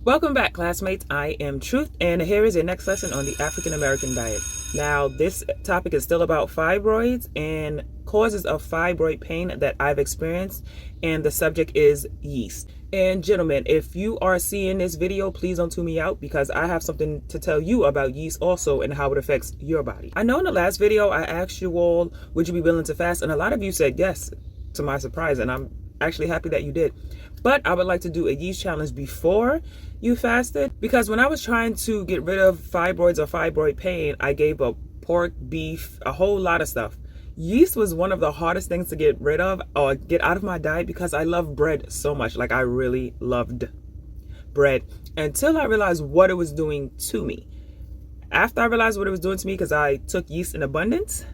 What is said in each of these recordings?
Welcome back, classmates. I am Truth, and here is your next lesson on the African American diet. Now, this topic is still about fibroids and causes of fibroid pain that I've experienced, and the subject is yeast. And gentlemen, if you are seeing this video, please don't tune me out because I have something to tell you about yeast also and how it affects your body. I know in the last video I asked you all, would you be willing to fast? And a lot of you said yes, to my surprise, and I'm actually happy that you did. But I would like to do a yeast challenge before you fasted, because when I was trying to get rid of fibroids or fibroid pain, I gave up pork, beef, a whole lot of stuff. Yeast was one of the hardest things to get rid of or get out of my diet because I love bread so much. Like, I really loved bread until I realized what it was doing to me. After I realized what it was doing to me, because I took yeast in abundance,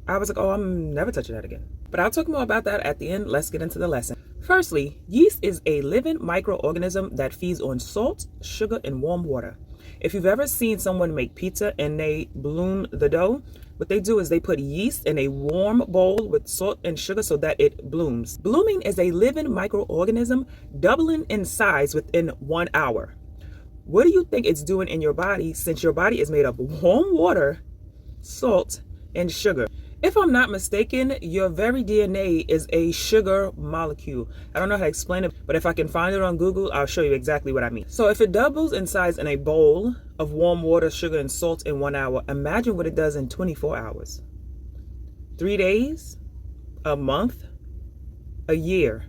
I was like, oh, I'm never touching that again. But I'll talk more about that at the end. Let's get into the lesson. Firstly, yeast is a living microorganism that feeds on salt, sugar, and warm water. If you've ever seen someone make pizza and they bloom the dough, what they do is they put yeast in a warm bowl with salt and sugar so that it blooms. Blooming is a living microorganism doubling in size within 1 hour. What do you think it's doing in your body, since your body is made of warm water, salt, and sugar? If I'm not mistaken, your very DNA is a sugar molecule. I don't know how to explain it, but if I can find it on Google, I'll show you exactly what I mean. So if it doubles in size in a bowl of warm water, sugar, and salt in 1 hour, imagine what it does in 24 hours. 3 days, a month, a year.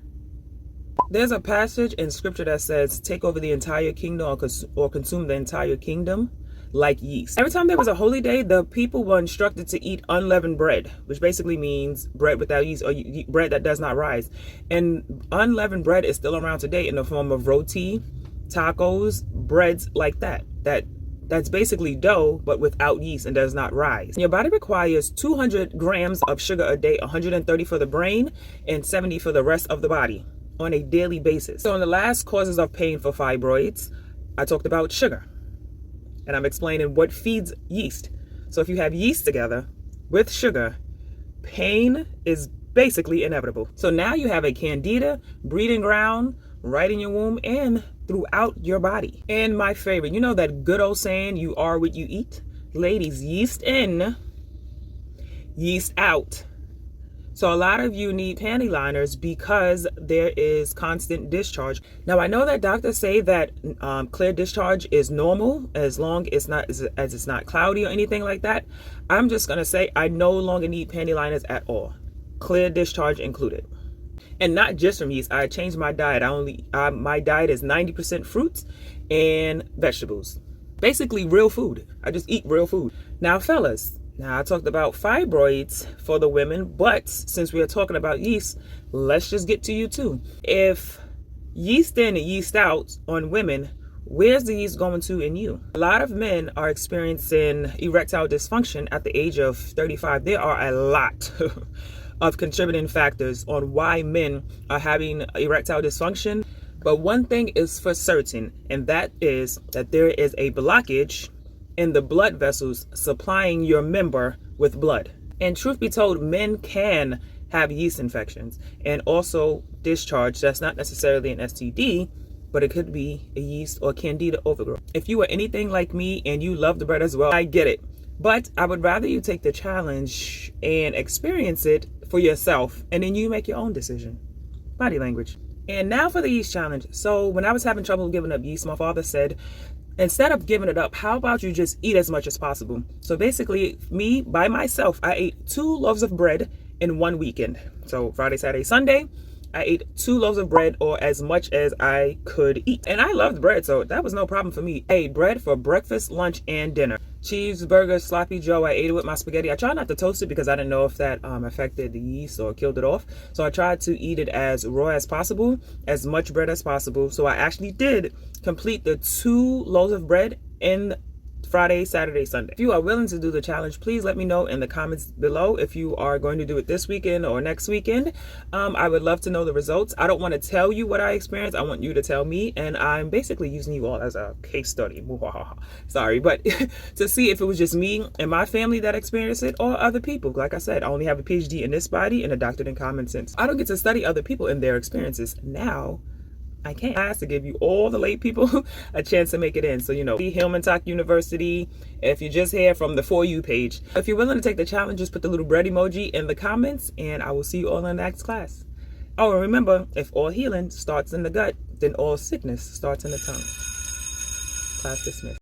There's a passage in scripture that says, take over the entire kingdom or consume the entire kingdom like yeast. Every time there was a holy day, the people were instructed to eat unleavened bread, which basically means bread without yeast, or bread that does not rise. And unleavened bread is still around today in the form of roti, tacos, breads like that. That's basically dough, but without yeast and does not rise. Your body requires 200 grams of sugar a day, 130 for the brain and 70 for the rest of the body on a daily basis. So in the last causes of pain for fibroids, I talked about sugar. And I'm explaining what feeds yeast. So if you have yeast together with sugar, pain is basically inevitable. So now you have a candida breeding ground right in your womb and throughout your body. And my favorite, you know that good old saying, you are what you eat? Ladies, yeast in, yeast out. So a lot of you need panty liners because there is constant discharge. Now, I know that doctors say that clear discharge is normal as long as it's not cloudy or anything like that. I'm just going to say I no longer need panty liners at all. Clear discharge included. And not just from yeast. I changed my diet. My diet is 90% fruits and vegetables. Basically real food. I just eat real food. Now, fellas, now, I talked about fibroids for the women, but since we are talking about yeast, let's just get to you too. If yeast in and yeast out on women, where's the yeast going to in you? A lot of men are experiencing erectile dysfunction at the age of 35. There are a lot of contributing factors on why men are having erectile dysfunction. But one thing is for certain, and that is that there is a blockage in the blood vessels supplying your member with blood. And truth be told, men can have yeast infections and also discharge. That's not necessarily an STD, but it could be a yeast or candida overgrowth. If you are anything like me and you love the bread as well, I get it. But I would rather you take the challenge and experience it for yourself, and then you make your own decision. Body language. And now for the yeast challenge. So when I was having trouble giving up yeast, my father said, instead of giving it up, how about you just eat as much as possible? So basically, me, by myself, I ate 2 loaves of bread in 1 weekend. So Friday, Saturday, Sunday, I ate 2 loaves of bread, or as much as I could eat. And I loved bread, so that was no problem for me. I ate bread for breakfast, lunch, and dinner. Cheeseburger, sloppy joe, I ate it with my spaghetti. I tried not to toast it because I didn't know if that affected the yeast or killed it off. So I tried to eat it as raw as possible, as much bread as possible. So I actually did complete the 2 loaves of bread in Friday, Saturday, Sunday. If you are willing to do the challenge, please let me know in the comments below if you are going to do it this weekend or next weekend. I would love to know the results. I don't want to tell you what I experienced. I want you to tell me, and I'm basically using you all as a case study. Sorry, but to see if it was just me and my family that experienced it or other people. Like I said, I only have a PhD in this body and a doctorate in common sense. I don't get to study other people and their experiences. Now, I can't ask to give you all the late people a chance to make it in. So, Hillman Talk University, if you're just here from the For You page. If you're willing to take the challenge, just put the little bread emoji in the comments, and I will see you all in the next class. Oh, and remember, if all healing starts in the gut, then all sickness starts in the tongue. Class dismissed.